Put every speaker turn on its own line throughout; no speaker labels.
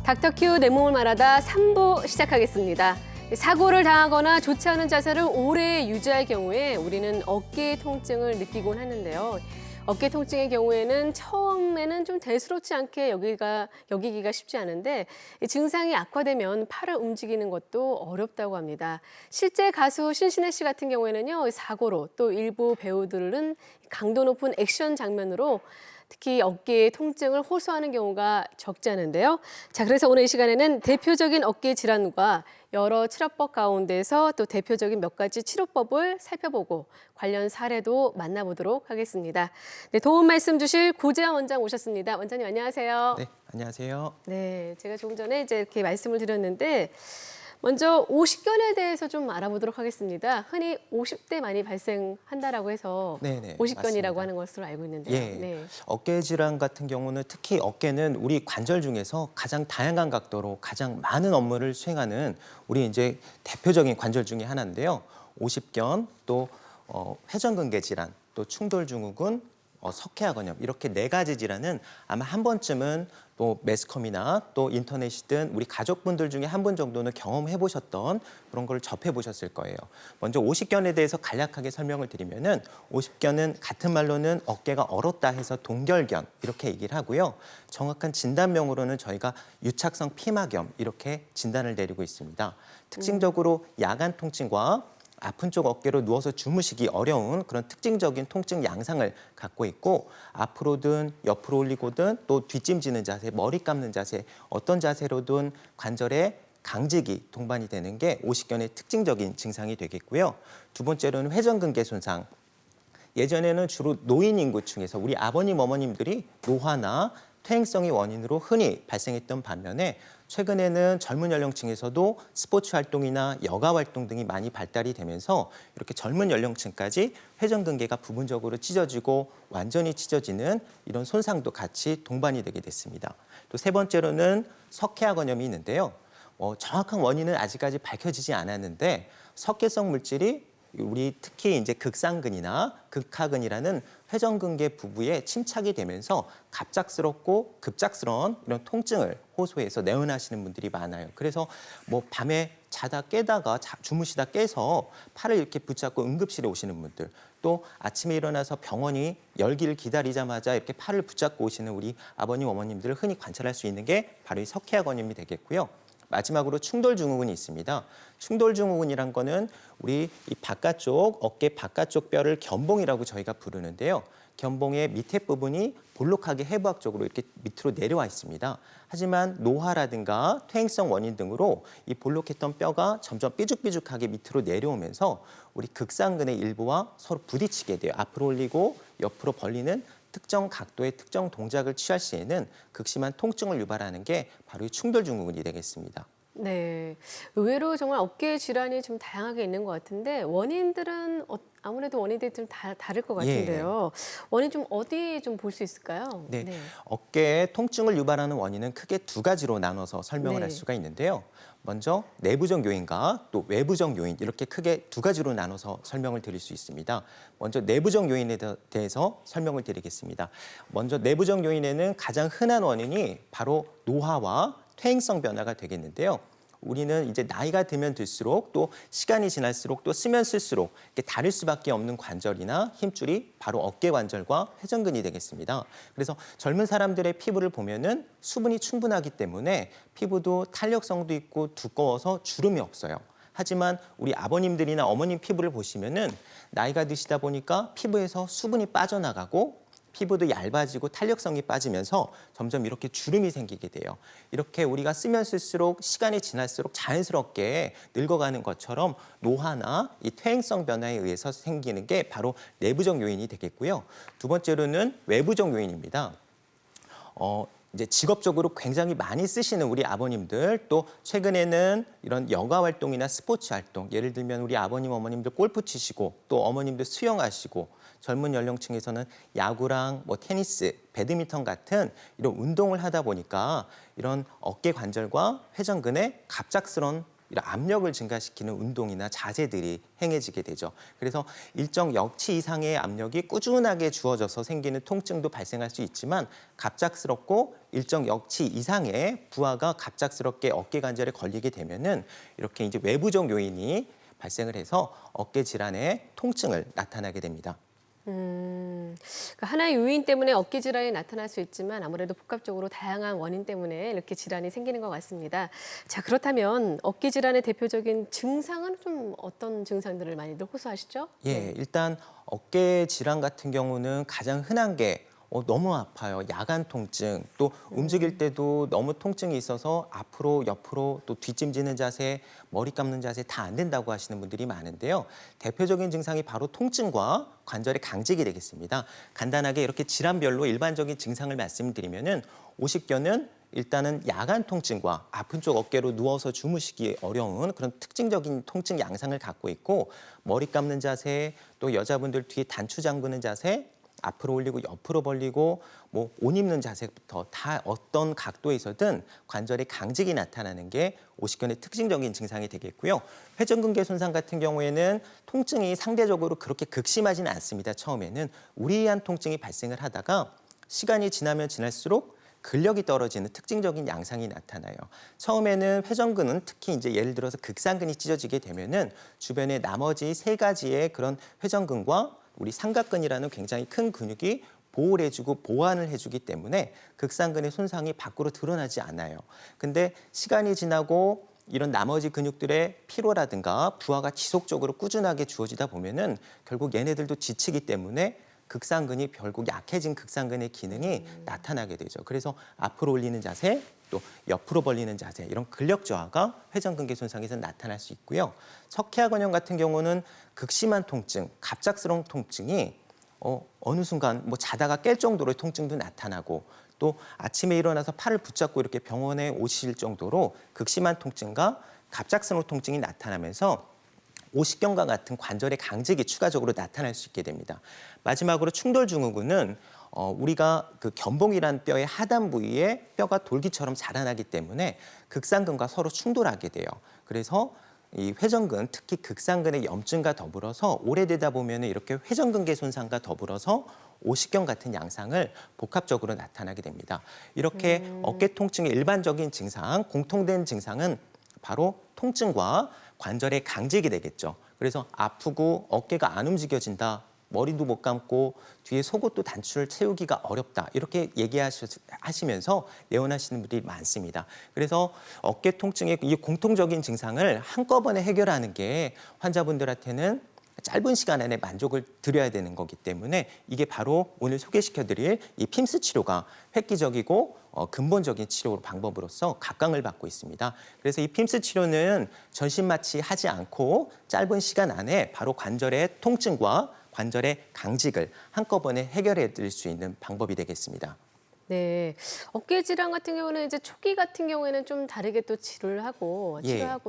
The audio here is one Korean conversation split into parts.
닥터큐 내 몸을 말하다 3부 시작하겠습니다. 사고를 당하거나 좋지 않은 자세를 오래 유지할 경우에 우리는 어깨 통증을 느끼곤 하는데요. 어깨 통증의 경우에는 처음에는 좀 대수롭지 않게 여기기가 쉽지 않은데 증상이 악화되면 팔을 움직이는 것도 어렵다고 합니다. 실제 가수 신신혜 씨 같은 경우에는요, 사고로 또 일부 배우들은 강도 높은 액션 장면으로 특히 어깨의 통증을 호소하는 경우가 적지 않은데요. 자, 그래서 오늘 이 시간에는 대표적인 어깨 질환과 여러 치료법 가운데서 또 대표적인 몇 가지 치료법을 살펴보고 관련 사례도 만나보도록 하겠습니다. 네, 도움 말씀 주실 고재환 원장 오셨습니다. 원장님 안녕하세요.
네, 안녕하세요.
네, 제가 조금 전에 이렇게 말씀을 드렸는데 먼저 오십견에 대해서 좀 알아보도록 하겠습니다. 흔히 50대 많이 발생한다라고 해서
네네,
오십견이라고
맞습니다.
하는 것으로 알고 있는데요.
예,
네.
어깨 질환 같은 경우는 특히 어깨는 우리 관절 중에서 가장 다양한 각도로 가장 많은 업무를 수행하는 우리 이제 대표적인 관절 중에 하나인데요. 오십견, 또 회전근개 질환, 또 충돌증후군, 석회화근염 이렇게 4가지 질환은 아마 한 번쯤은 또 매스컴이나 또 인터넷이든 우리 가족분들 중에 한 분 정도는 경험해 보셨던 그런 걸 접해 보셨을 거예요. 먼저 오십견에 대해서 간략하게 설명을 드리면은 오십견은 같은 말로는 어깨가 얼었다 해서 동결견 이렇게 얘기를 하고요. 정확한 진단명으로는 저희가 유착성 피막염 이렇게 진단을 내리고 있습니다. 특징적으로 야간 통증과 아픈 쪽 어깨로 누워서 주무시기 어려운 그런 특징적인 통증 양상을 갖고 있고 앞으로든 옆으로 올리고든 또 뒷짐지는 자세, 머리 감는 자세 어떤 자세로든 관절에 강직이 동반이 되는 게 오십견의 특징적인 증상이 되겠고요. 두 번째로는 회전근개 손상. 예전에는 주로 노인 인구층에서 우리 아버님, 어머님들이 노화나 퇴행성이 원인으로 흔히 발생했던 반면에 최근에는 젊은 연령층에서도 스포츠 활동이나 여가 활동 등이 많이 발달이 되면서 이렇게 젊은 연령층까지 회전근개가 부분적으로 찢어지고 완전히 찢어지는 이런 손상도 같이 동반이 되게 됐습니다. 또 세 번째로는 석회화근염이 있는데요. 정확한 원인은 아직까지 밝혀지지 않았는데 석회성 물질이 우리 특히 이제 극상근이나 극하근이라는 회전근개 부부에 침착이 되면서 갑작스럽고 급작스러운 이런 통증을 호소해서 내원하시는 분들이 많아요. 그래서 밤에 자다 깨다가 주무시다 깨서 팔을 이렇게 붙잡고 응급실에 오시는 분들, 또 아침에 일어나서 병원이 열기를 기다리자마자 이렇게 팔을 붙잡고 오시는 우리 아버님, 어머님들을 흔히 관찰할 수 있는 게 바로 이 석회화근염이 되겠고요. 마지막으로 충돌증후군이 있습니다. 충돌증후군이란 거는 우리 이 바깥쪽 어깨 바깥쪽 뼈를 견봉이라고 저희가 부르는데요. 견봉의 밑에 부분이 볼록하게 해부학적으로 이렇게 밑으로 내려와 있습니다. 하지만 노화라든가 퇴행성 원인 등으로 이 볼록했던 뼈가 점점 삐죽삐죽하게 밑으로 내려오면서 우리 극상근의 일부와 서로 부딪히게 돼요. 앞으로 올리고 옆으로 벌리는 특정 각도의 특정 동작을 취할 시에는 극심한 통증을 유발하는 게 바로 이 충돌증후군이 되겠습니다.
네, 의외로 정말 어깨 질환이 좀 다양하게 있는 것 같은데 원인들은 아무래도 원인들이 좀 다를 것 같은데요. 원인 좀 어디 좀 볼 수 있을까요?
네, 어깨에 통증을 유발하는 원인은 크게 2가지로 나눠서 설명을 할
네.
수가 있는데요. 먼저 내부적 요인과 또 외부적 요인 이렇게 크게 2가지로 나눠서 설명을 드릴 수 있습니다. 먼저 내부적 요인에 대해서 설명을 드리겠습니다. 먼저 내부적 요인에는 가장 흔한 원인이 바로 노화와 퇴행성 변화가 되겠는데요. 우리는 이제 나이가 들면 들수록 또 시간이 지날수록 또 쓰면 쓸수록 이렇게 다를 수밖에 없는 관절이나 힘줄이 바로 어깨 관절과 회전근이 되겠습니다. 그래서 젊은 사람들의 피부를 보면은 수분이 충분하기 때문에 피부도 탄력성도 있고 두꺼워서 주름이 없어요. 하지만 우리 아버님들이나 어머님 피부를 보시면은 나이가 드시다 보니까 피부에서 수분이 빠져나가고 피부도 얇아지고 탄력성이 빠지면서 점점 이렇게 주름이 생기게 돼요. 이렇게 우리가 쓰면 쓸수록 시간이 지날수록 자연스럽게 늙어가는 것처럼 노화나 이 퇴행성 변화에 의해서 생기는 게 바로 내부적 요인이 되겠고요. 두 번째로는 외부적 요인입니다. 이제 직업적으로 굉장히 많이 쓰시는 우리 아버님들, 또 최근에는 이런 여가 활동이나 스포츠 활동, 예를 들면 우리 아버님, 어머님들 골프 치시고 또 어머님들 수영하시고 젊은 연령층에서는 야구랑 테니스, 배드민턴 같은 이런 운동을 하다 보니까 이런 어깨 관절과 회전근에 갑작스러운 이런 압력을 증가시키는 운동이나 자세들이 행해지게 되죠. 그래서 일정 역치 이상의 압력이 꾸준하게 주어져서 생기는 통증도 발생할 수 있지만 갑작스럽고 일정 역치 이상의 부하가 갑작스럽게 어깨 관절에 걸리게 되면은 이렇게 이제 외부적 요인이 발생을 해서 어깨 질환의 통증을 나타나게 됩니다.
그러니까 하나의 요인 때문에 어깨 질환이 나타날 수 있지만 아무래도 복합적으로 다양한 원인 때문에 이렇게 질환이 생기는 것 같습니다. 자, 그렇다면 어깨 질환의 대표적인 증상은 좀 어떤 증상들을 많이들 호소하시죠?
예, 일단 어깨 질환 같은 경우는 가장 흔한 게 너무 아파요. 야간 통증, 또 움직일 때도 너무 통증이 있어서 앞으로, 옆으로, 또 뒷짐지는 자세, 머리 감는 자세 다 안 된다고 하시는 분들이 많은데요. 대표적인 증상이 바로 통증과 관절의 강직이 되겠습니다. 간단하게 이렇게 질환별로 일반적인 증상을 말씀드리면은 오십견은 일단은 야간 통증과 아픈 쪽 어깨로 누워서 주무시기 어려운 그런 특징적인 통증 양상을 갖고 있고, 머리 감는 자세, 또 여자분들 뒤에 단추 잠그는 자세, 앞으로 올리고 옆으로 벌리고 뭐 옷 입는 자세부터 다 어떤 각도에서든 관절의 강직이 나타나는 게 오십견의 특징적인 증상이 되겠고요. 회전근개 손상 같은 경우에는 통증이 상대적으로 그렇게 극심하지는 않습니다. 처음에는 우리한 통증이 발생을 하다가 시간이 지나면 지날수록 근력이 떨어지는 특징적인 양상이 나타나요. 처음에는 회전근은 특히 이제 예를 들어서 극상근이 찢어지게 되면은 주변에 나머지 세 가지의 그런 회전근과 우리 삼각근이라는 굉장히 큰 근육이 보호를 해주고 보완을 해주기 때문에 극상근의 손상이 밖으로 드러나지 않아요. 근데 시간이 지나고 이런 나머지 근육들의 피로라든가 부하가 지속적으로 꾸준하게 주어지다 보면은 결국 얘네들도 지치기 때문에 극상근이 결국 약해진 극상근의 기능이 나타나게 되죠. 그래서 앞으로 올리는 자세, 또 옆으로 벌리는 자세, 이런 근력 저하가 회전근개 손상에서 나타날 수 있고요. 석회화근염 같은 경우는 극심한 통증, 갑작스러운 통증이 어느 순간 뭐 자다가 깰 정도로의 통증도 나타나고, 또 아침에 일어나서 팔을 붙잡고 이렇게 병원에 오실 정도로 극심한 통증과 갑작스러운 통증이 나타나면서 오십견과 같은 관절의 강직이 추가적으로 나타날 수 있게 됩니다. 마지막으로 충돌증후군은 우리가 그 견봉이라는 뼈의 하단 부위에 뼈가 돌기처럼 자라나기 때문에 극상근과 서로 충돌하게 돼요. 그래서 이 회전근, 특히 극상근의 염증과 더불어서 오래되다 보면 이렇게 회전근개 손상과 더불어서 오십견 같은 양상을 복합적으로 나타나게 됩니다. 이렇게 어깨 통증의 일반적인 증상, 공통된 증상은 바로 통증과 관절의 강직이 되겠죠. 그래서 아프고 어깨가 안 움직여진다, 머리도 못 감고 뒤에 속옷도 단추를 채우기가 어렵다, 이렇게 얘기하시면서 내원하시는 분들이 많습니다. 그래서 어깨 통증의 이 공통적인 증상을 한꺼번에 해결하는 게 환자분들한테는 짧은 시간 안에 만족을 드려야 되는 거기 때문에 이게 바로 오늘 소개시켜드릴 이 핌스 치료가 획기적이고 근본적인 치료 방법으로서 각광을 받고 있습니다. 그래서 이 핌스 치료는 전신 마취하지 않고 짧은 시간 안에 바로 관절의 통증과 관절의 강직을 한꺼번에 해결해 드릴 수 있는 방법이 되겠습니다.
네. 어깨 질환 같은 경우는 이제 초기 같은 경우에는 좀 다르게 또
예.
치료하고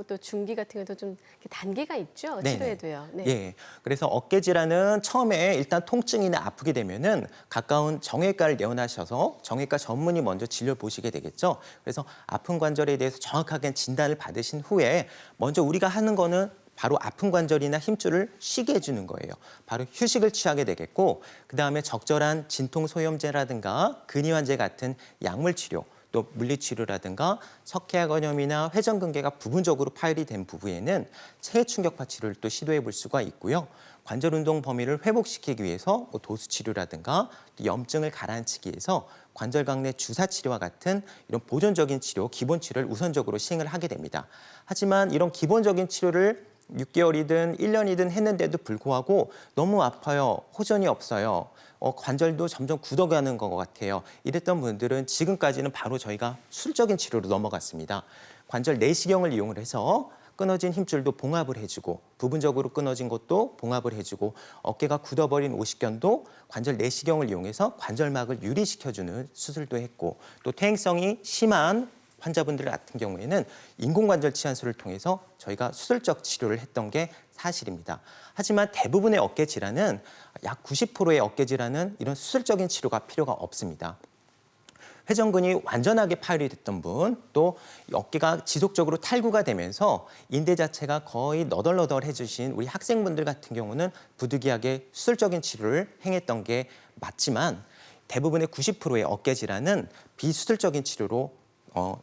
또 중기 같은 경우도 좀 이렇게 단계가 있죠.
네네.
치료에도요. 네.
예. 그래서 어깨 질환은 처음에 일단 통증이나 아프게 되면은 가까운 정형외과를 내원하셔서 정형외과 전문의 먼저 진료 보시게 되겠죠. 그래서 아픈 관절에 대해서 정확하게 진단을 받으신 후에 먼저 우리가 하는 거는 바로 아픈 관절이나 힘줄을 쉬게 해주는 거예요. 바로 휴식을 취하게 되겠고, 그다음에 적절한 진통소염제라든가 근이환제 같은 약물 치료, 또 물리치료라든가 석회화근염이나 회전근개가 부분적으로 파열이 된 부부에는 체충격파 치료를 또 시도해 볼 수가 있고요. 관절 운동 범위를 회복시키기 위해서 뭐 도수치료라든가 염증을 가라앉히기 위해서 관절강내 주사치료와 같은 이런 보존적인 치료, 기본 치료를 우선적으로 시행을 하게 됩니다. 하지만 이런 기본적인 치료를 6개월이든 1년이든 했는데도 불구하고 너무 아파요, 호전이 없어요, 관절도 점점 굳어가는 것 같아요, 이랬던 분들은 지금까지는 바로 저희가 수술적인 치료로 넘어갔습니다. 관절 내시경을 이용을 해서 끊어진 힘줄도 봉합을 해주고, 부분적으로 끊어진 것도 봉합을 해주고, 어깨가 굳어버린 오십견도 관절 내시경을 이용해서 관절막을 유리시켜주는 수술도 했고, 또 퇴행성이 심한 환자분들 같은 경우에는 인공관절 치환술을 통해서 저희가 수술적 치료를 했던 게 사실입니다. 하지만 대부분의 어깨 질환은 약 90%의 어깨 질환은 이런 수술적인 치료가 필요가 없습니다. 회전근이 완전하게 파열이 됐던 분, 또 어깨가 지속적으로 탈구가 되면서 인대 자체가 거의 너덜너덜해지신 우리 학생분들 같은 경우는 부득이하게 수술적인 치료를 행했던 게 맞지만 대부분의 90%의 어깨 질환은 비수술적인 치료로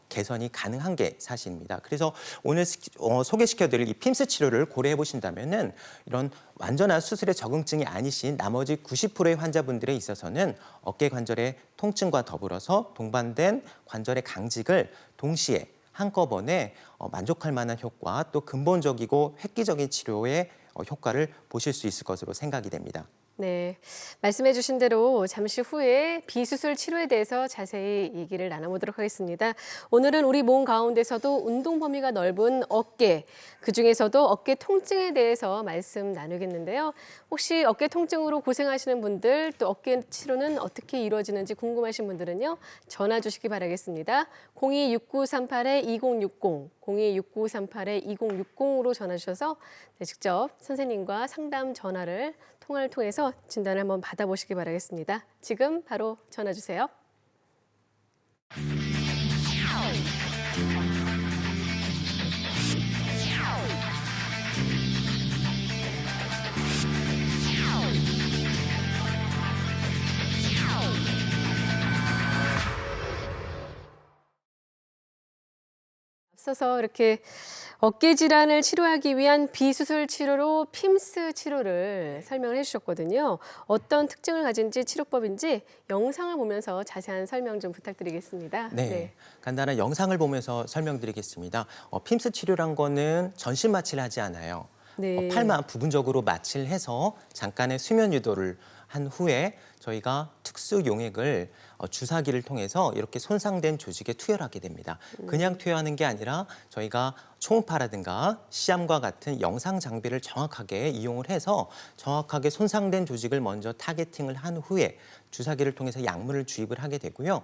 개선이 가능한 게 사실입니다. 그래서 오늘 소개시켜드릴 이 핌스 치료를 고려해 보신다면은 이런 완전한 수술의 적응증이 아니신 나머지 90%의 환자분들에 있어서는 어깨 관절의 통증과 더불어서 동반된 관절의 강직을 동시에 한꺼번에 만족할 만한 효과 또 근본적이고 획기적인 치료의 효과를 보실 수 있을 것으로 생각이 됩니다.
네, 말씀해 주신 대로 잠시 후에 비수술 치료에 대해서 자세히 얘기를 나눠보도록 하겠습니다. 오늘은 우리 몸 가운데서도 운동 범위가 넓은 어깨, 그중에서도 어깨 통증에 대해서 말씀 나누겠는데요. 혹시 어깨 통증으로 고생하시는 분들, 또 어깨 치료는 어떻게 이루어지는지 궁금하신 분들은요. 전화 주시기 바라겠습니다. 026938-2060, 026938-2060으로 전화 주셔서 직접 선생님과 상담 통화를 통해서 진단을 한번 받아보시기 바라겠습니다. 지금 바로 전화 주세요. 앞서서 이렇게 어깨 질환을 치료하기 위한 비수술 치료로 핌스 치료를 설명을 해주셨거든요. 어떤 특징을 가진지 치료법인지 영상을 보면서 자세한 설명 좀 부탁드리겠습니다.
네, 간단한 영상을 보면서 설명드리겠습니다. 핌스 치료란 거는 전신 마취를 하지 않아요.
네.
팔만 부분적으로 마취를 해서 잠깐의 수면 유도를 한 후에 저희가 특수 용액을 주사기를 통해서 이렇게 손상된 조직에 투여하게 됩니다. 그냥 투여하는 게 아니라 저희가 초음파라든가 시암과 같은 영상 장비를 정확하게 이용을 해서 정확하게 손상된 조직을 먼저 타겟팅을 한 후에 주사기를 통해서 약물을 주입을 하게 되고요.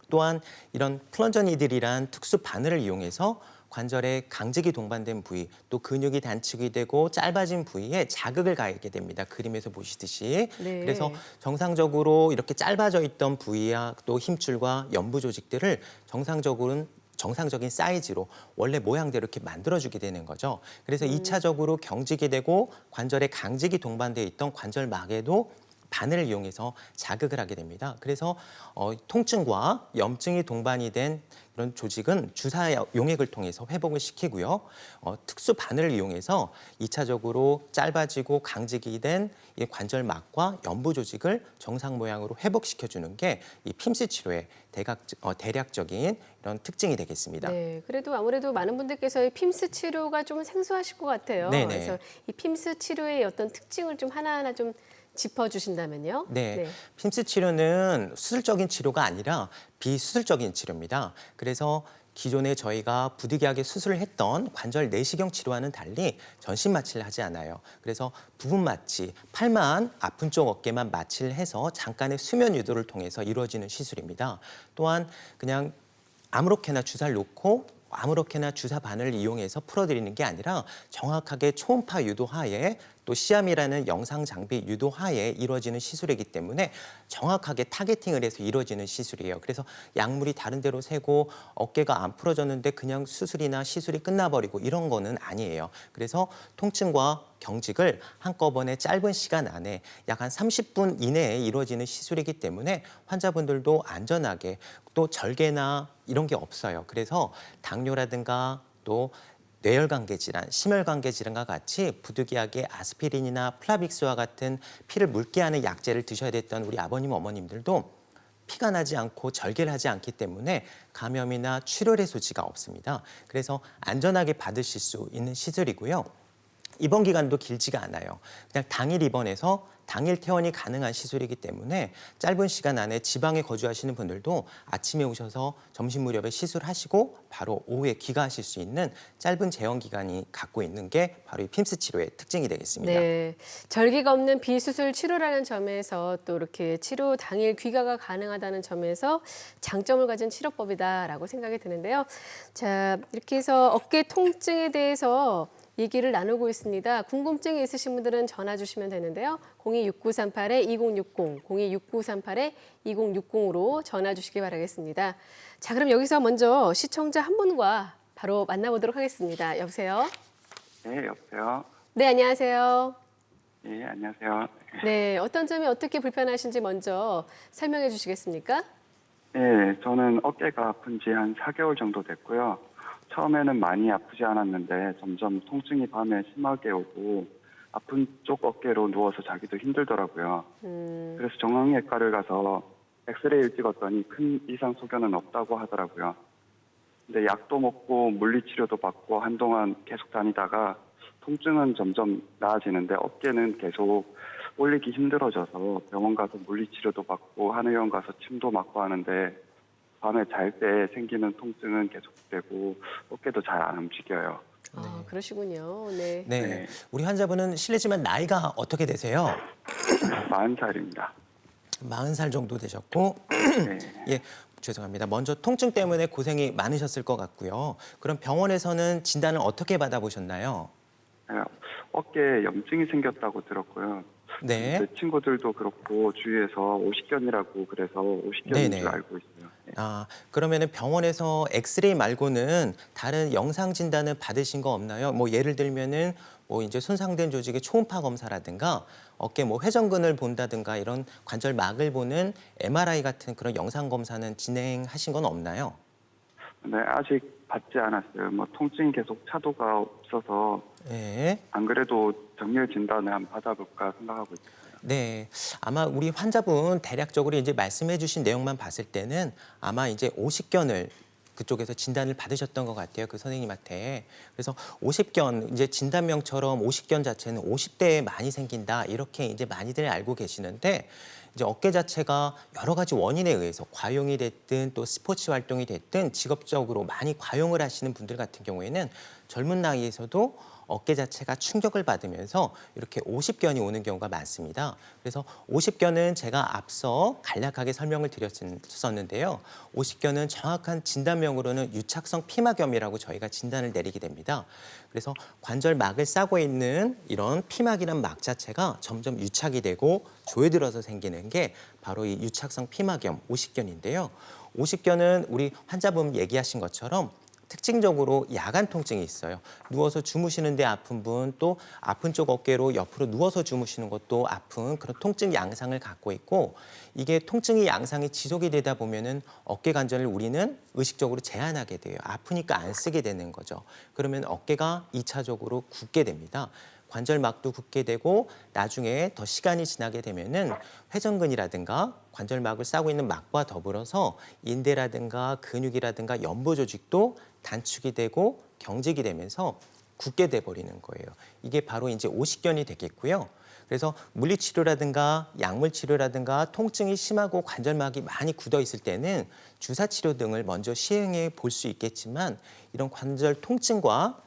또한 이런 플런저 니들이란 특수 바늘을 이용해서 관절에 강직이 동반된 부위, 또 근육이 단축이 되고 짧아진 부위에 자극을 가하게 됩니다. 그림에서 보시듯이.
네.
그래서 정상적으로 이렇게 짧아져 있던 부위와 또 힘줄과 연부 조직들을 정상적인 사이즈로 원래 모양대로 이렇게 만들어주게 되는 거죠. 그래서 2차적으로 경직이 되고 관절에 강직이 동반되어 있던 관절막에도 바늘을 이용해서 자극을 하게 됩니다. 그래서 통증과 염증이 동반이 된 이런 조직은 주사 용액을 통해서 회복을 시키고요. 특수 바늘을 이용해서 2차적으로 짧아지고 강직이 된 이 관절막과 연부 조직을 정상 모양으로 회복시켜주는 게 이 핌스 치료의 대략적인 이런 특징이 되겠습니다.
네, 그래도 아무래도 많은 분들께서 이 핌스 치료가 좀 생소하실 것 같아요.
네네.
그래서 이 핌스 치료의 어떤 특징을 좀 하나하나 좀 짚어주신다면요.
네, 핌스 치료는 수술적인 치료가 아니라 비수술적인 치료입니다. 그래서 기존에 저희가 부득이하게 수술을 했던 관절 내시경 치료와는 달리 전신 마취를 하지 않아요. 그래서 부분 마취, 팔만 아픈 쪽 어깨만 마취를 해서 잠깐의 수면 유도를 통해서 이루어지는 시술입니다. 또한 그냥 아무렇게나 주사를 놓고 아무렇게나 주사 바늘을 이용해서 풀어드리는 게 아니라 정확하게 초음파 유도하에 또 시암이라는 영상 장비 유도하에 이루어지는 시술이기 때문에 정확하게 타겟팅을 해서 이루어지는 시술이에요. 그래서 약물이 다른 데로 새고 어깨가 안 풀어졌는데 그냥 수술이나 시술이 끝나버리고 이런 거는 아니에요. 그래서 통증과 경직을 한꺼번에 짧은 시간 안에 약 한 30분 이내에 이루어지는 시술이기 때문에 환자분들도 안전하게 또 절개나 이런 게 없어요. 그래서 당뇨라든가 또 뇌혈관계 질환, 심혈관계 질환과 같이 부득이하게 아스피린이나 플라빅스와 같은 피를 묽게 하는 약제를 드셔야 됐던 우리 아버님, 어머님들도 피가 나지 않고 절개를 하지 않기 때문에 감염이나 출혈의 소지가 없습니다. 그래서 안전하게 받으실 수 있는 시술이고요. 입원 기간도 길지가 않아요. 그냥 당일 입원해서 당일 퇴원이 가능한 시술이기 때문에 짧은 시간 안에 지방에 거주하시는 분들도 아침에 오셔서 점심 무렵에 시술하시고 바로 오후에 귀가하실 수 있는 짧은 재원 기간이 갖고 있는 게 바로 이 핌스 치료의 특징이 되겠습니다.
네, 절개가 없는 비수술 치료라는 점에서 또 이렇게 치료 당일 귀가가 가능하다는 점에서 장점을 가진 치료법이다라고 생각이 드는데요. 자, 이렇게 해서 어깨 통증에 대해서 얘기를 나누고 있습니다. 궁금증이 있으신 분들은 전화 주시면 되는데요. 026938-2060, 026938-2060으로 전화 주시기 바라겠습니다. 자, 그럼 여기서 먼저 시청자 한 분과 바로 만나보도록 하겠습니다. 여보세요?
네, 여보세요.
네, 안녕하세요.
예, 안녕하세요.
네, 어떤 점이 어떻게 불편하신지 먼저 설명해 주시겠습니까?
예, 저는 어깨가 아픈 지 한 4개월 정도 됐고요. 처음에는 많이 아프지 않았는데 점점 통증이 밤에 심하게 오고 아픈 쪽 어깨로 누워서 자기도 힘들더라고요. 그래서 정형외과를 가서 엑스레이를 찍었더니 큰 이상 소견은 없다고 하더라고요. 근데 약도 먹고 물리치료도 받고 한동안 계속 다니다가 통증은 점점 나아지는데 어깨는 계속 올리기 힘들어져서 병원 가서 물리치료도 받고 한의원 가서 침도 맞고 하는데 밤에 잘 때 생기는 통증은 계속되고 어깨도 잘 안 움직여요.
아, 그러시군요. 네.
네.
네.
우리 환자분은 실례지만 나이가 어떻게 되세요?
40살입니다.
40살 정도 되셨고
네.
예, 죄송합니다. 먼저 통증 때문에 고생이 많으셨을 것 같고요. 그럼 병원에서는 진단을 어떻게 받아보셨나요?
어깨에 염증이 생겼다고 들었고요.
네.
제 친구들도 그렇고 주위에서 오십견이라고 그래서 오십견인
네네.
줄 알고 있어요. 네.
아, 그러면은 병원에서 엑스레이 말고는 다른 영상 진단을 받으신 거 없나요? 뭐 예를 들면은 뭐 이제 손상된 조직의 초음파 검사라든가 어깨 뭐 회전근을 본다든가 이런 관절막을 보는 MRI 같은 그런 영상 검사는 진행하신 건 없나요?
네, 아직 받지 않았어요. 뭐 통증이 계속 차도가 없어서
네.
안 그래도 정밀 진단을 한번 받아볼까 생각하고 있어요.
네, 아마 우리 환자분 대략적으로 이제 말씀해주신 내용만 봤을 때는 아마 이제 오십견을 그쪽에서 진단을 받으셨던 것 같아요. 그 선생님한테. 그래서 오십견 이제 진단명처럼 오십견 자체는 50대에 많이 생긴다 이렇게 이제 많이들 알고 계시는데 이제 어깨 자체가 여러 가지 원인에 의해서 과용이 됐든 또 스포츠 활동이 됐든 직업적으로 많이 과용을 하시는 분들 같은 경우에는 젊은 나이에서도 어깨 자체가 충격을 받으면서 이렇게 오십견이 오는 경우가 많습니다. 그래서 오십견은 제가 앞서 간략하게 설명을 드렸었는데요. 오십견은 정확한 진단명으로는 유착성 피막염이라고 저희가 진단을 내리게 됩니다. 그래서 관절막을 싸고 있는 이런 피막이란 막 자체가 점점 유착이 되고 조여들어서 생기는 게 바로 이 유착성 피막염 오십견인데요. 오십견은 우리 환자분 얘기하신 것처럼 특징적으로 야간 통증이 있어요. 누워서 주무시는데 아픈 분, 또 아픈 쪽 어깨로 옆으로 누워서 주무시는 것도 아픈 그런 통증 양상을 갖고 있고 이게 통증의 양상이 지속이 되다 보면은 어깨 관절을 우리는 의식적으로 제한하게 돼요. 아프니까 안 쓰게 되는 거죠. 그러면 어깨가 2차적으로 굳게 됩니다. 관절막도 굳게 되고 나중에 더 시간이 지나게 되면은 회전근이라든가 관절막을 싸고 있는 막과 더불어서 인대라든가 근육이라든가 연부 조직도 단축이 되고 경직이 되면서 굳게 돼 버리는 거예요. 이게 바로 이제 오십견이 되겠고요. 그래서 물리치료라든가 약물치료라든가 통증이 심하고 관절막이 많이 굳어 있을 때는 주사치료 등을 먼저 시행해 볼 수 있겠지만 이런 관절 통증과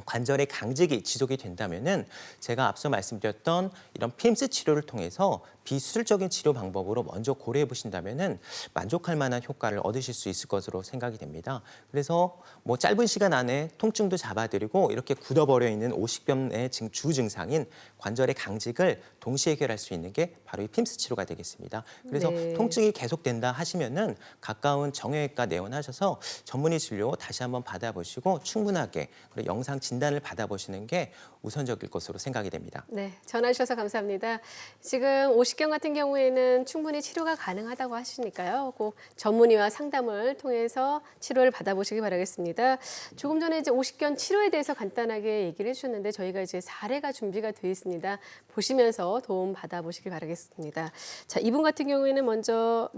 관절의 강직이 지속이 된다면은 제가 앞서 말씀드렸던 이런 핌스 치료를 통해서 비수술적인 치료 방법으로 먼저 고려해 보신다면은 만족할 만한 효과를 얻으실 수 있을 것으로 생각이 됩니다. 그래서 뭐 짧은 시간 안에 통증도 잡아드리고 이렇게 굳어버려 있는 오십견의 주 증상인 관절의 강직을 동시에 해결할 수 있는 게 바로 이 핌스 치료가 되겠습니다. 그래서
네.
통증이 계속된다 하시면은 가까운 정형외과 내원하셔서 전문의 진료 다시 한번 받아보시고 충분하게 그리고 영상 진단을 받아보시는 게 우선적일 것으로 생각이 됩니다.
네, 전화 주셔서 감사합니다. 지금 오십견 같은 경우에는 충분히 치료가 가능하다고 하시니까요. 꼭 전문의와 상담을 통해서 치료를 받아보시기 바라겠습니다. 조금 전에 이제 오십견 치료에 대해서 간단하게 얘기를 해주셨는데 저희가 이제 사례가 준비가 되어 있습니다. 보시면서 도움 받아보시기 바라겠습니다. 자, 이분 같은 경우에는 먼저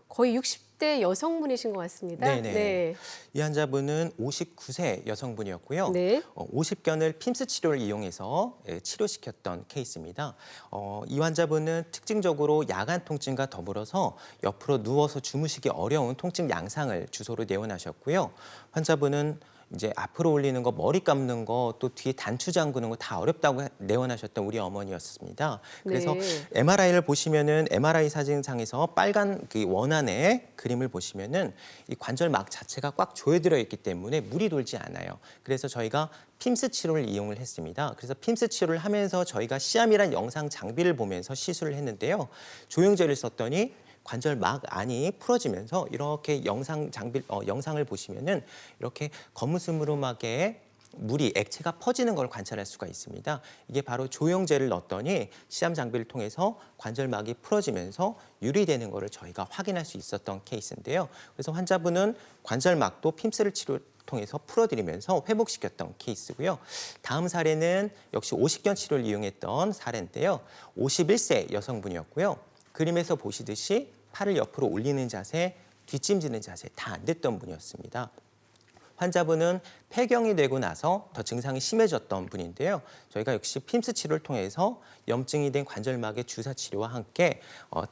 거의 60대 여성분이신 것 같습니다.
네네.
네.
이 환자분은 59세 여성분이었고요.
네.
오십견을 핌스 치료를 이용해서 치료시켰던 케이스입니다. 이 환자분은 특징적으로 야간 통증과 더불어서 옆으로 누워서 주무시기 어려운 통증 양상을 주소로 내원하셨고요. 환자분은 이제 앞으로 올리는 거, 머리 감는 거, 또 뒤에 단추 잠그는 거 다 어렵다고 내원하셨던 우리 어머니였습니다. 그래서
네.
MRI를 보시면은 MRI 사진상에서 빨간 그 원안의 그림을 보시면은 이 관절막 자체가 꽉 조여들어 있기 때문에 물이 돌지 않아요. 그래서 저희가 핌스 치료를 이용을 했습니다. 그래서 핌스 치료를 하면서 저희가 시암이란 영상 장비를 보면서 시술을 했는데요. 조영제를 썼더니 관절막 안이 풀어지면서 이렇게 영상을 보시면은 이렇게 거무스무름하게 물이 액체가 퍼지는 걸 관찰할 수가 있습니다. 이게 바로 조영제를 넣었더니 시암 장비를 통해서 관절막이 풀어지면서 유리되는 것을 저희가 확인할 수 있었던 케이스인데요. 그래서 환자분은 관절막도 핌스를 통해서 풀어드리면서 회복시켰던 케이스고요. 다음 사례는 역시 오십견 치료를 이용했던 사례인데요. 51세 여성분이었고요. 그림에서 보시듯이 팔을 옆으로 올리는 자세, 뒷짐지는 자세 다 안 됐던 분이었습니다. 환자분은 폐경이 되고 나서 더 증상이 심해졌던 분인데요. 저희가 역시 핌스 치료를 통해서 염증이 된 관절막의 주사 치료와 함께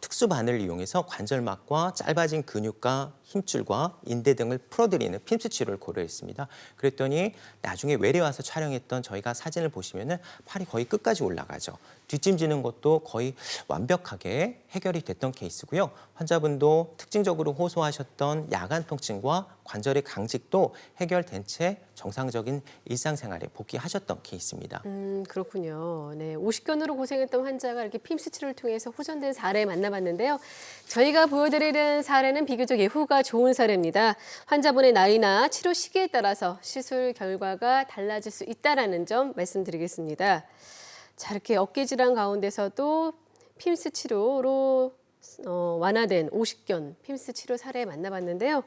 특수 바늘을 이용해서 관절막과 짧아진 근육과 힘줄과 인대 등을 풀어드리는 핌스 치료를 고려했습니다. 그랬더니 나중에 외래 와서 촬영했던 저희가 사진을 보시면은 팔이 거의 끝까지 올라가죠. 뒷짐지는 것도 거의 완벽하게 해결이 됐던 케이스고요. 환자분도 특징적으로 호소하셨던 야간 통증과 관절의 강직도 해결된 채 정상적인 일상생활에 복귀하셨던 케이스입니다.
그렇군요. 네, 오십견으로 고생했던 환자가 이렇게 핌스 치료를 통해서 호전된 사례 만나봤는데요. 저희가 보여드리는 사례는 비교적 예후가 좋은 사례입니다. 환자분의 나이나 치료 시기에 따라서 시술 결과가 달라질 수 있다는 점 말씀드리겠습니다. 자, 이렇게 어깨 질환 가운데서도 핌스 치료로 완화된 오십견 핌스 치료 사례 만나봤는데요.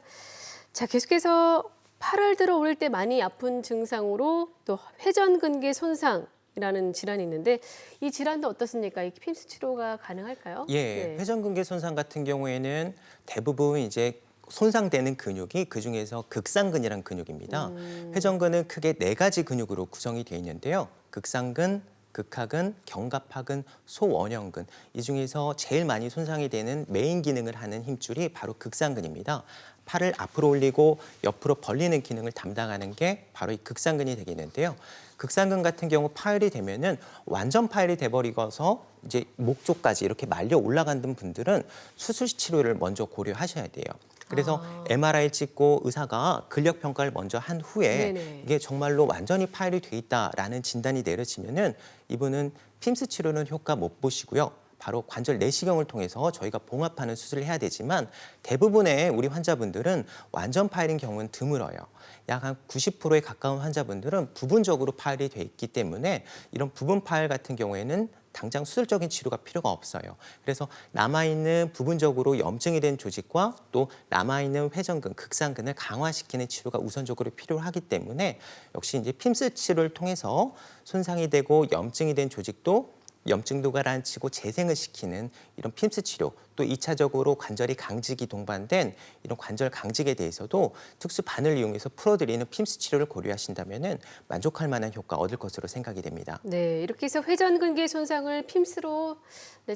자, 계속해서 팔을 들어 올릴 때 많이 아픈 증상으로 또 회전근개 손상이라는 질환이 있는데 이 질환도 어떻습니까? 이 핌스 치료가 가능할까요?
예,
네.
회전근개 손상 같은 경우에는 대부분 이제 손상되는 근육이 그중에서 극상근이라는 근육입니다. 회전근은 크게 4가지 근육으로 구성이 되어 있는데요. 극상근, 극하근, 견갑하근, 소원형근. 이 중에서 제일 많이 손상이 되는 메인 기능을 하는 힘줄이 바로 극상근입니다. 팔을 앞으로 올리고 옆으로 벌리는 기능을 담당하는 게 바로 이 극상근이 되겠는데요. 극상근 같은 경우 파열이 되면은 완전 파열이 돼버리고서 이제 목 쪽까지 이렇게 말려 올라가는 분들은 수술 치료를 먼저 고려하셔야 돼요. 그래서 MRI 찍고 의사가 근력 평가를 먼저 한 후에
네네.
이게 정말로 완전히 파열이 돼 있다라는 진단이 내려지면은 이분은 핌스 치료는 효과 못 보시고요. 바로 관절 내시경을 통해서 저희가 봉합하는 수술을 해야 되지만 대부분의 우리 환자분들은 완전 파열인 경우는 드물어요. 약 한 90%에 가까운 환자분들은 부분적으로 파열이 돼 있기 때문에 이런 부분 파열 같은 경우에는 당장 수술적인 치료가 필요가 없어요. 그래서 남아있는 부분적으로 염증이 된 조직과 또 남아있는 회전근, 극상근을 강화시키는 치료가 우선적으로 필요하기 때문에 역시 이제 핌스 치료를 통해서 손상이 되고 염증이 된 조직도 염증도 가라앉히고 재생을 시키는 이런 핌스 치료, 또 2차적으로 관절이 강직이 동반된 이런 관절 강직에 대해서도 특수 바늘을 이용해서 풀어드리는 핌스 치료를 고려하신다면은 만족할 만한 효과 얻을 것으로 생각이 됩니다.
네, 이렇게 해서 회전근개 손상을 핌스로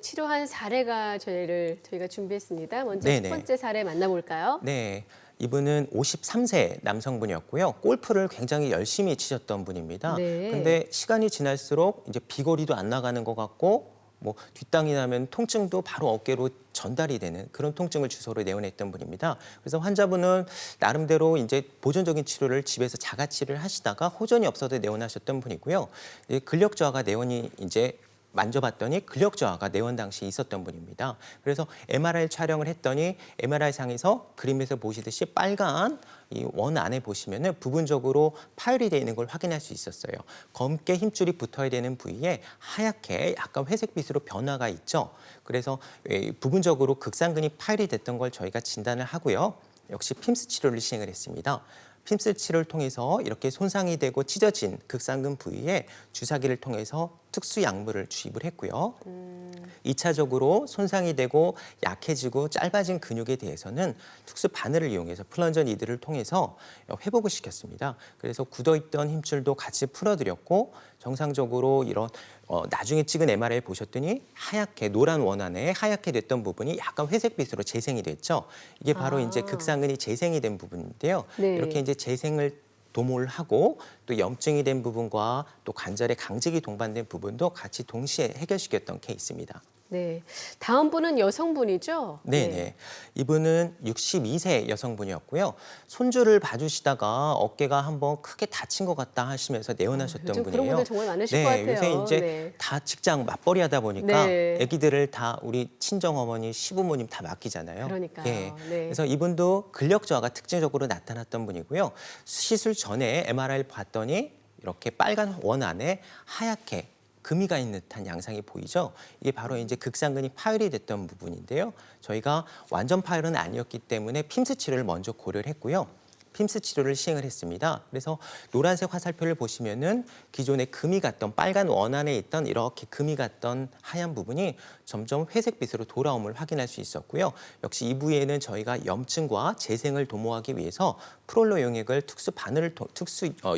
치료한 사례가 저희가 준비했습니다. 먼저
네네.
첫 번째 사례 만나볼까요?
네, 이분은 53세 남성분이었고요. 골프를 굉장히 열심히 치셨던 분입니다.
네.
근데 시간이 지날수록 이제 비거리도 안 나가는 것 같고 뭐 뒷땅이 나면 통증도 바로 어깨로 전달이 되는 그런 통증을 주소로 내원했던 분입니다. 그래서 환자분은 나름대로 이제 보존적인 치료를 집에서 자가치료를 하시다가 호전이 없어도 내원하셨던 분이고요. 근력 저하가 내원이 이제 만져봤더니 근력 저하가 내원 당시 있었던 분입니다. 그래서 MRI 촬영을 했더니 MRI 상에서 그림에서 보시듯이 빨간 이 원 안에 보시면은 부분적으로 파열이 되어 있는 걸 확인할 수 있었어요. 검게 힘줄이 붙어야 되는 부위에 하얗게 약간 회색빛으로 변화가 있죠. 그래서 부분적으로 극상근이 파열이 됐던 걸 저희가 진단을 하고요. 역시 핌스 치료를 시행을 했습니다. 핌스 치료를 통해서 이렇게 손상이 되고 찢어진 극상근 부위에 주사기를 통해서 특수 약물을 주입을 했고요. 2차적으로 손상이 되고 약해지고 짧아진 근육에 대해서는 특수 바늘을 이용해서 플런저 니들을 통해서 회복을 시켰습니다. 그래서 굳어있던 힘줄도 같이 풀어드렸고 정상적으로 이런 나중에 찍은 MRI 보셨더니 하얗게 노란 원안에 하얗게 됐던 부분이 약간 회색빛으로 재생이 됐죠. 이게 바로 이제 극상근이 재생이 된 부분인데요.
네.
이렇게 이제 재생을 도모를 하고 또 염증이 된 부분과 또 관절의 강직이 동반된 부분도 같이 동시에 해결시켰던 케이스입니다.
네. 다음 분은 여성분이죠?
네네. 이분은 62세 여성분이었고요. 손주를 봐주시다가 어깨가 한번 크게 다친 것 같다 하시면서 내원하셨던
요즘
분이에요.
그런 분들 정말 많으실 것 같아요.
요새 이제
네.
다 직장 맞벌이 하다 보니까
네.
아기들을 다 우리 친정어머니, 시부모님 다 맡기잖아요.
그러니까요.
예.
네.
그래서 이분도 근력 저하가 특징적으로 나타났던 분이고요. 시술 전에 MRI를 봤더니 이렇게 빨간 원 안에 하얗게 금이가 있는 듯한 양상이 보이죠. 이게 바로 이제 극상근이 파열이 됐던 부분인데요. 저희가 완전 파열은 아니었기 때문에 핌스 치료를 먼저 고려를 했고요. 핌스 치료를 시행을 했습니다. 그래서 노란색 화살표를 보시면은 기존에 금이 갔던 빨간 원 안에 있던 이렇게 금이 갔던 하얀 부분이 점점 회색빛으로 돌아옴을 확인할 수 있었고요. 역시 이 부위에는 저희가 염증과 재생을 도모하기 위해서 프롤로 용액을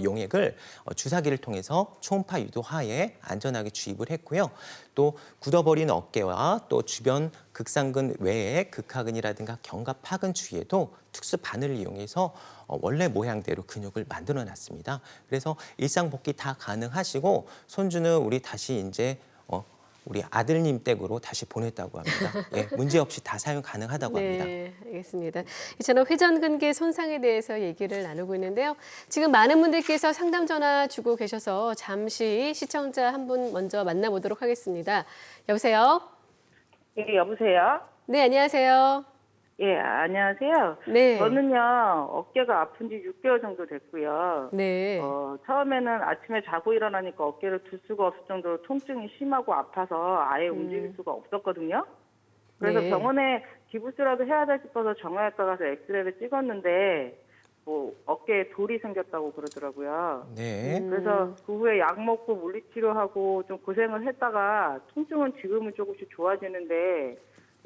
용액을 주사기를 통해서 초음파 유도 하에 안전하게 주입을 했고요. 또 굳어버린 어깨와 또 주변 극상근 외에 극하근이라든가 견갑하근 주위에도 특수 바늘을 이용해서 원래 모양대로 근육을 만들어놨습니다. 그래서 일상 복귀 다 가능하시고 손주는 우리 다시 이제 우리 아들님 댁으로 다시 보냈다고 합니다. 예, 문제 없이 다 사용 가능하다고 합니다.
네, 알겠습니다. 이처럼 회전근개 손상에 대해서 얘기를 나누고 있는데요. 지금 많은 분들께서 상담 전화 주고 계셔서 잠시 시청자 한 분 먼저 만나보도록 하겠습니다. 여보세요?
예, 여보세요?
네, 안녕하세요.
예, 안녕하세요.
네.
저는요, 어깨가 아픈 지 6개월 정도 됐고요.
네.
처음에는 아침에 자고 일어나니까 어깨를 들 수가 없을 정도로 통증이 심하고 아파서 아예 움직일 수가 없었거든요. 그래서
네.
병원에 기부스라도 해야 돼 싶어서 정형외과 가서 엑스레이를 찍었는데, 뭐, 어깨에 돌이 생겼다고 그러더라고요.
네.
그래서 그 후에 약 먹고 물리치료하고 좀 고생을 했다가 통증은 지금은 조금씩 좋아지는데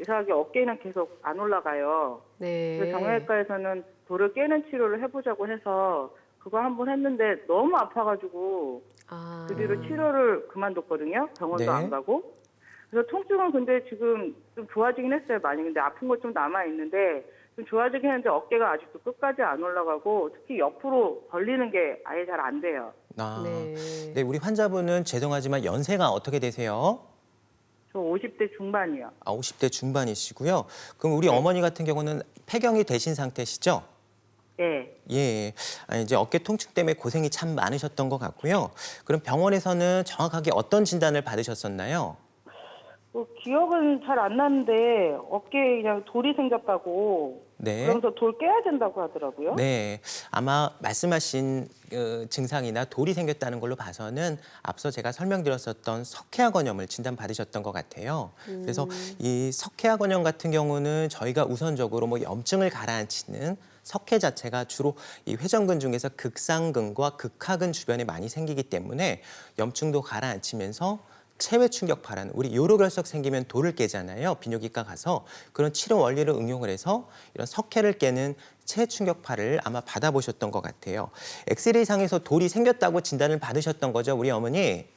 이상하게 어깨는 계속 안 올라가요.
네.
그래서 정형외과에서는 돌을 깨는 치료를 해보자고 해서 그거 한번 했는데 너무 아파가지고
아.
그 뒤로 치료를 그만뒀거든요. 병원도
네.
안 가고. 그래서 통증은 근데 지금 좀 좋아지긴 했어요. 많이. 근데 아픈 거 좀 남아있는데 좀 좋아지긴 했는데 어깨가 아직도 끝까지 안 올라가고 특히 옆으로 벌리는 게 아예 잘 안 돼요.
아,
네.
네, 우리 환자분은 죄송하지만 연세가 어떻게 되세요?
저 50대 중반이요.
50대 중반이시고요. 그럼 우리 어머니 같은 경우는 폐경이 되신 상태시죠?
네.
예. 이제 어깨 통증 때문에 고생이 참 많으셨던 것 같고요. 그럼 병원에서는 정확하게 어떤 진단을 받으셨었나요?
기억은 잘 안 나는데 어깨에 그냥 돌이 생겼다고
네.
그러면서 돌 깨야 된다고 하더라고요.
네, 아마 말씀하신 증상이나 돌이 생겼다는 걸로 봐서는 앞서 제가 설명드렸었던 석회화건염을 진단받으셨던 것 같아요. 그래서 이 석회화건염 같은 경우는 저희가 우선적으로 뭐 염증을 가라앉히는 석회 자체가 주로 이 회전근 중에서 극상근과 극하근 주변에 많이 생기기 때문에 염증도 가라앉히면서 체외 충격파라는 우리 요로결석 생기면 돌을 깨잖아요. 비뇨기과 가서 그런 치료 원리를 응용을 해서 이런 석회를 깨는 체외 충격파를 아마 받아보셨던 것 같아요. 엑스레이 상에서 돌이 생겼다고 진단을 받으셨던 거죠, 우리 어머니?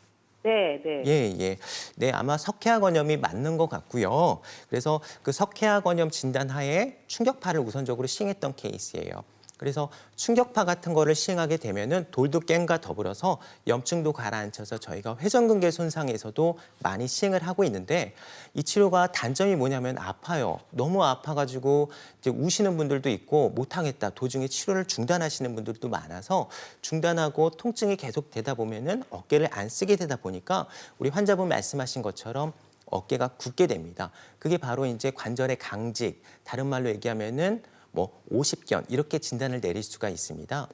네, 네.
예. 네, 아마 석회화건염이 맞는 것 같고요. 그래서 그 석회화건염 진단하에 충격파를 우선적으로 시행했던 케이스예요. 그래서 충격파 같은 거를 시행하게 되면은 돌도 깸과 더불어서 염증도 가라앉혀서 저희가 회전근개 손상에서도 많이 시행을 하고 있는데 이 치료가 단점이 뭐냐면 아파요. 너무 아파가지고 이제 우시는 분들도 있고 못하겠다. 도중에 치료를 중단하시는 분들도 많아서 중단하고 통증이 계속 되다 보면은 어깨를 안 쓰게 되다 보니까 우리 환자분 말씀하신 것처럼 어깨가 굳게 됩니다. 그게 바로 이제 관절의 강직, 다른 말로 얘기하면은 뭐 50견 이렇게 진단을 내릴 수가 있습니다.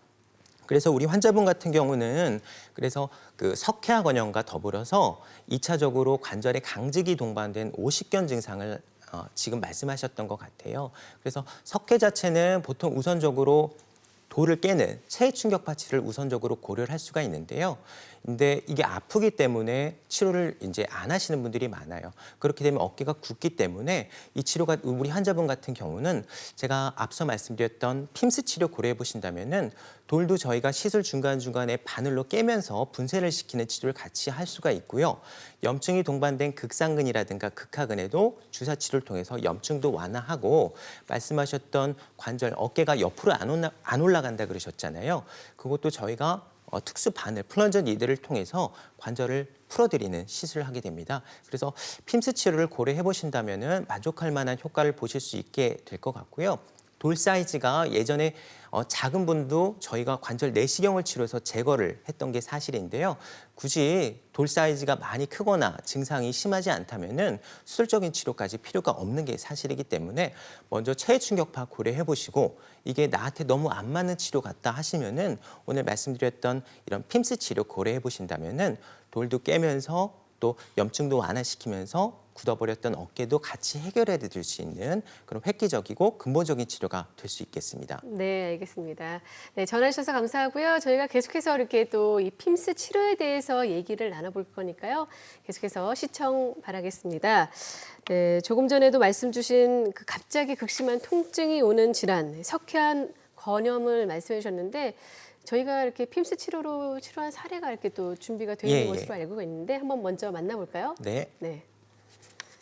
그래서 우리 환자분 같은 경우는 그래서 그 석회화건염과 더불어서 2차적으로 관절의 강직이 동반된 50견 증상을 지금 말씀하셨던 것 같아요. 그래서 석회 자체는 보통 우선적으로 돌을 깨는 체외 충격 파치를 우선적으로 고려를 할 수가 있는데요. 근데 이게 아프기 때문에 치료를 이제 안 하시는 분들이 많아요. 그렇게 되면 어깨가 굳기 때문에 이 치료가 우리 환자분 같은 경우는 제가 앞서 말씀드렸던 핌스 치료 고려해 보신다면은 돌도 저희가 시술 중간중간에 바늘로 깨면서 분쇄를 시키는 치료를 같이 할 수가 있고요. 염증이 동반된 극상근이라든가 극하근에도 주사 치료를 통해서 염증도 완화하고 말씀하셨던 관절 어깨가 옆으로 안 올라간다 그러셨잖아요. 그것도 저희가 특수 바늘, 플런저 니드를 통해서 관절을 풀어드리는 시술을 하게 됩니다. 그래서 핌스 치료를 고려해 보신다면은 만족할 만한 효과를 보실 수 있게 될 것 같고요. 돌 사이즈가 예전에 작은 분도 저희가 관절 내시경을 치료해서 제거를 했던 게 사실인데요. 굳이 돌 사이즈가 많이 크거나 증상이 심하지 않다면은 수술적인 치료까지 필요가 없는 게 사실이기 때문에 먼저 체해 충격파 고려해 보시고 이게 나한테 너무 안 맞는 치료 같다 하시면은 오늘 말씀드렸던 이런 핌스 치료 고려해 보신다면은 돌도 깨면서 또 염증도 완화시키면서 굳어버렸던 어깨도 같이 해결해 드릴 수 있는 그런 획기적이고 근본적인 치료가 될 수 있겠습니다.
네, 알겠습니다. 네, 전화 주셔서 감사하고요. 저희가 계속해서 이렇게 또 이 핌스 치료에 대해서 얘기를 나눠볼 거니까요. 계속해서 시청 바라겠습니다. 네, 조금 전에도 말씀 주신 그 갑자기 극심한 통증이 오는 질환, 석회암 건염을 말씀해 주셨는데 저희가 이렇게 핌스 치료로 치료한 사례가 이렇게 또 준비가 되어 있는 것으로 알고 있는데 한번 먼저 만나볼까요?
네.
네.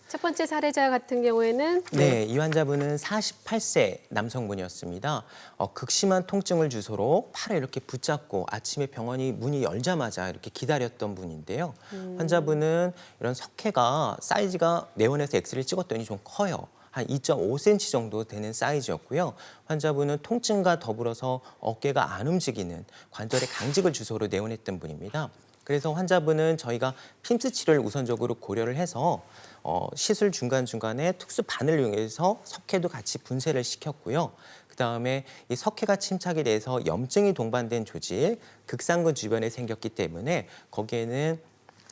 첫 번째 사례자 같은 경우에는
네, 이 환자분은 48세 남성분이었습니다. 극심한 통증을 주소로 팔을 이렇게 붙잡고 아침에 병원이 문이 열자마자 이렇게 기다렸던 분인데요. 환자분은 이런 석회가 사이즈가 내원에서 엑스레이를 찍었더니 좀 커요. 한 2.5cm 정도 되는 사이즈였고요. 환자분은 통증과 더불어서 어깨가 안 움직이는 관절의 강직을 주소로 내원했던 분입니다. 그래서 환자분은 저희가 핌스 치료를 우선적으로 고려를 해서 시술 중간중간에 특수 바늘을 이용해서 석회도 같이 분쇄를 시켰고요. 그다음에 이 석회가 침착이 돼서 염증이 동반된 조직, 극상근 주변에 생겼기 때문에 거기에는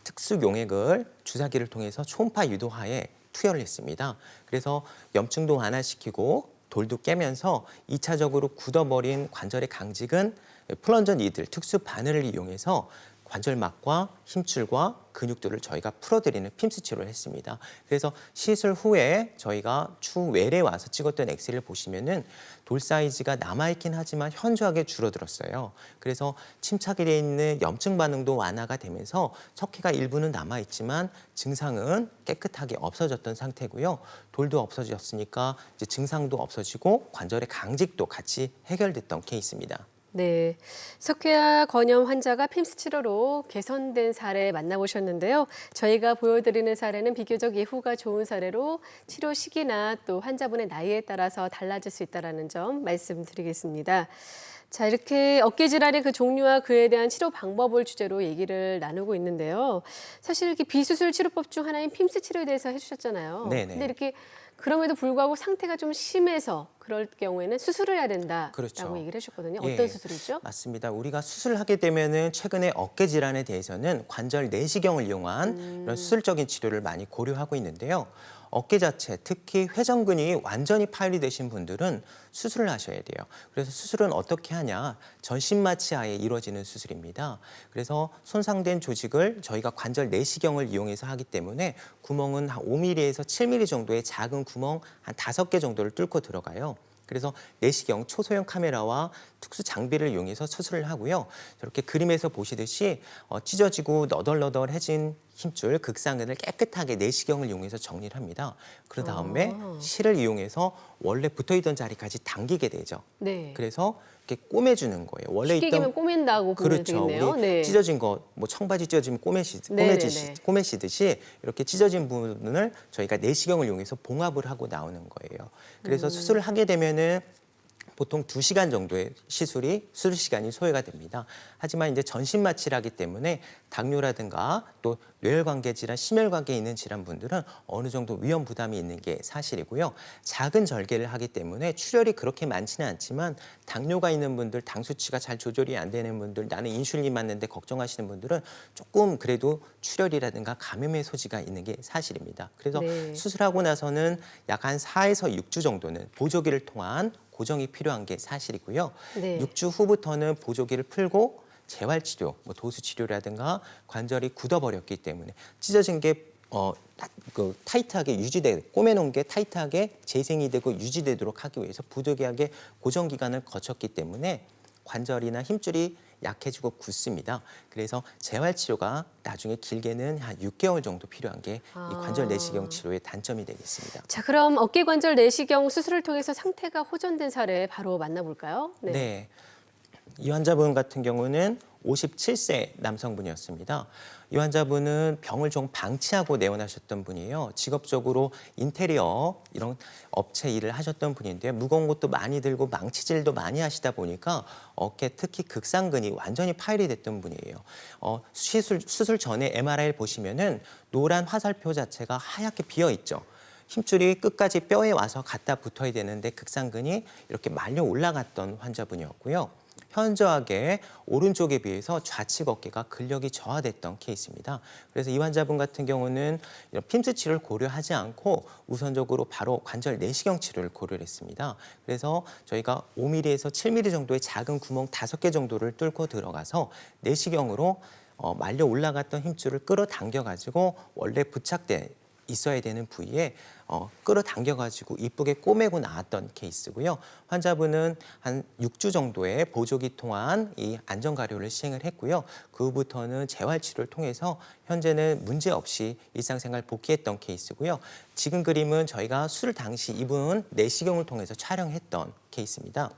특수 용액을 주사기를 통해서 초음파 유도하에 투여를 했습니다. 그래서 염증도 완화시키고 돌도 깨면서 2차적으로 굳어버린 관절의 강직은 플런저 니들, 특수 바늘을 이용해서 관절막과 힘줄과 근육들을 저희가 풀어드리는 핌스 치료를 했습니다. 그래서 시술 후에 저희가 추후외래 와서 찍었던 엑스레이를 보시면은 돌 사이즈가 남아있긴 하지만 현저하게 줄어들었어요. 그래서 침착이 돼 있는 염증 반응도 완화가 되면서 석회가 일부는 남아있지만 증상은 깨끗하게 없어졌던 상태고요. 돌도 없어졌으니까 이제 증상도 없어지고 관절의 강직도 같이 해결됐던 케이스입니다.
네, 석회암 건염 환자가 핌스 치료로 개선된 사례 만나보셨는데요. 저희가 보여드리는 사례는 비교적 예후가 좋은 사례로 치료 시기나 또 환자분의 나이에 따라서 달라질 수 있다는 점 말씀드리겠습니다. 자, 이렇게 어깨 질환의 그 종류와 그에 대한 치료 방법을 주제로 얘기를 나누고 있는데요. 사실 이렇게 비수술 치료법 중 하나인 핌스 치료에 대해서 해주셨잖아요.
네네.
근데 이렇게 그럼에도 불구하고 상태가 좀 심해서 그럴 경우에는 수술을 해야 된다라고
그렇죠.
얘기를 해주셨거든요.
예,
어떤 수술이죠?
맞습니다. 우리가 수술을 하게 되면은 최근에 어깨 질환에 대해서는 관절 내시경을 이용한 이런 수술적인 치료를 많이 고려하고 있는데요. 어깨 자체, 특히 회전근이 완전히 파열이 되신 분들은 수술을 하셔야 돼요. 그래서 수술은 어떻게 하냐? 전신마취하에 이루어지는 수술입니다. 그래서 손상된 조직을 저희가 관절 내시경을 이용해서 하기 때문에 구멍은 한 5mm에서 7mm 정도의 작은 구멍 한 5개 정도를 뚫고 들어가요. 그래서 내시경 초소형 카메라와 특수 장비를 이용해서 수술을 하고요. 저렇게 그림에서 보시듯이 찢어지고 너덜너덜해진 힘줄, 극상근을 깨끗하게 내시경을 이용해서 정리를 합니다. 그 다음에 실을 이용해서 원래 붙어있던 자리까지 당기게 되죠.
네.
그래서 이렇게 꼬매주는 거예요. 원래
쉽게 얘기하면 꼬맨다고 보면
그렇죠.
되겠네요.
우리
네.
찢어진 거, 뭐 청바지 찢어지면
네네네.
꼬매시듯이 이렇게 찢어진 부분을 저희가 내시경을 이용해서 봉합을 하고 나오는 거예요. 그래서 수술을 하게 되면은 보통 2시간 정도의 수술 시간이 소요가 됩니다. 하지만 이제 전신마취라기 때문에 당뇨라든가 또 뇌혈관계 질환, 심혈관계에 있는 질환분들은 어느 정도 위험 부담이 있는 게 사실이고요. 작은 절개를 하기 때문에 출혈이 그렇게 많지는 않지만 당뇨가 있는 분들, 당 수치가 잘 조절이 안 되는 분들, 나는 인슐린 맞는데 걱정하시는 분들은 조금 그래도 출혈이라든가 감염의 소지가 있는 게 사실입니다. 그래서
네.
수술하고 나서는 약 한 4에서 6주 정도는 보조기를 통한 고정이 필요한 게 사실이고요.
네.
6주 후부터는 보조기를 풀고 재활치료, 뭐 도수치료라든가 관절이 굳어버렸기 때문에 찢어진 게 타이트하게 유지되고 꼬매놓은 게 타이트하게 재생이 되고 유지되도록 하기 위해서 부득이하게 고정 기간을 거쳤기 때문에 관절이나 힘줄이 약해지고 굳습니다. 그래서 재활치료가 나중에 길게는 한 6개월 정도 필요한 게 이 관절 내시경 치료의 단점이 되겠습니다.
자, 그럼 어깨 관절 내시경 수술을 통해서 상태가 호전된 사례 바로 만나볼까요?
네. 이 환자분 같은 경우는 57세 남성분이었습니다. 이 환자분은 병을 좀 방치하고 내원하셨던 분이에요. 직업적으로 인테리어 이런 업체 일을 하셨던 분인데 무거운 것도 많이 들고 망치질도 많이 하시다 보니까 어깨 특히 극상근이 완전히 파열이 됐던 분이에요. 수술 전에 MRI를 보시면은 노란 화살표 자체가 하얗게 비어 있죠. 힘줄이 끝까지 뼈에 와서 갖다 붙어야 되는데 극상근이 이렇게 말려 올라갔던 환자분이었고요. 현저하게 오른쪽에 비해서 좌측 어깨가 근력이 저하됐던 케이스입니다. 그래서 이 환자분 같은 경우는 이런 핀스 치료를 고려하지 않고 우선적으로 바로 관절 내시경 치료를 고려를 했습니다. 그래서 저희가 5mm에서 7mm 정도의 작은 구멍 5개 정도를 뚫고 들어가서 내시경으로 말려 올라갔던 힘줄을 끌어당겨가지고 원래 부착돼 있어야 되는 부위에 끌어당겨가지고 이쁘게 꼬매고 나왔던 케이스고요. 환자분은 한 6주 정도의 보조기 통한 이 안전가료를 시행을 했고요. 그 후부터는 재활치료를 통해서 현재는 문제없이 일상생활 복귀했던 케이스고요. 지금 그림은 저희가 수술 당시 이분 내시경을 통해서 촬영했던 케이스입니다.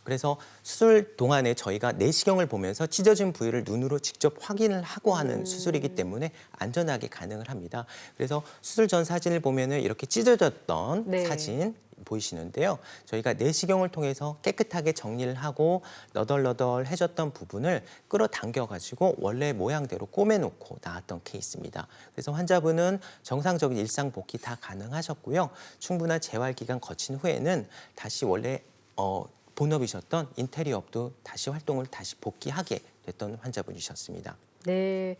그래서 수술 동안에 저희가 내시경을 보면서 찢어진 부위를 눈으로 직접 확인을 하고 하는 수술이기 때문에 안전하게 가능을 합니다. 그래서 수술 전 사진을 보면은 이렇게 찢어졌던
네.
사진 보이시는데요. 저희가 내시경을 통해서 깨끗하게 정리를 하고 너덜너덜해졌던 부분을 끌어당겨가지고 원래 모양대로 꼬매놓고 나왔던 케이스입니다. 그래서 환자분은 정상적인 일상 복귀 다 가능하셨고요. 충분한 재활 기간 거친 후에는 다시 원래 본업이셨던 인테리어업도 다시 활동을 다시 복귀하게 됐던 환자분이셨습니다.
네,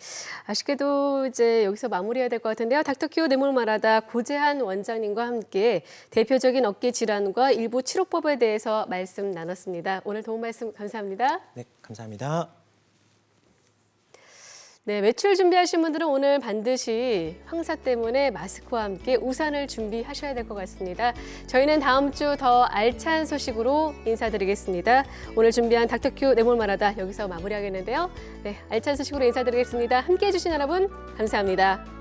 아쉽게도 이제 여기서 마무리해야 될 것 같은데요. 닥터큐 뇌물 말하다 고재한 원장님과 함께 대표적인 어깨 질환과 일부 치료법에 대해서 말씀 나눴습니다. 오늘 도움 말씀 감사합니다.
네, 감사합니다.
네, 외출 준비하신 분들은 오늘 반드시 황사 때문에 마스크와 함께 우산을 준비하셔야 될 것 같습니다. 저희는 다음 주 더 알찬 소식으로 인사드리겠습니다. 오늘 준비한 닥터큐 뇌물 말하다 여기서 마무리하겠는데요. 네, 알찬 소식으로 인사드리겠습니다. 함께해 주신 여러분 감사합니다.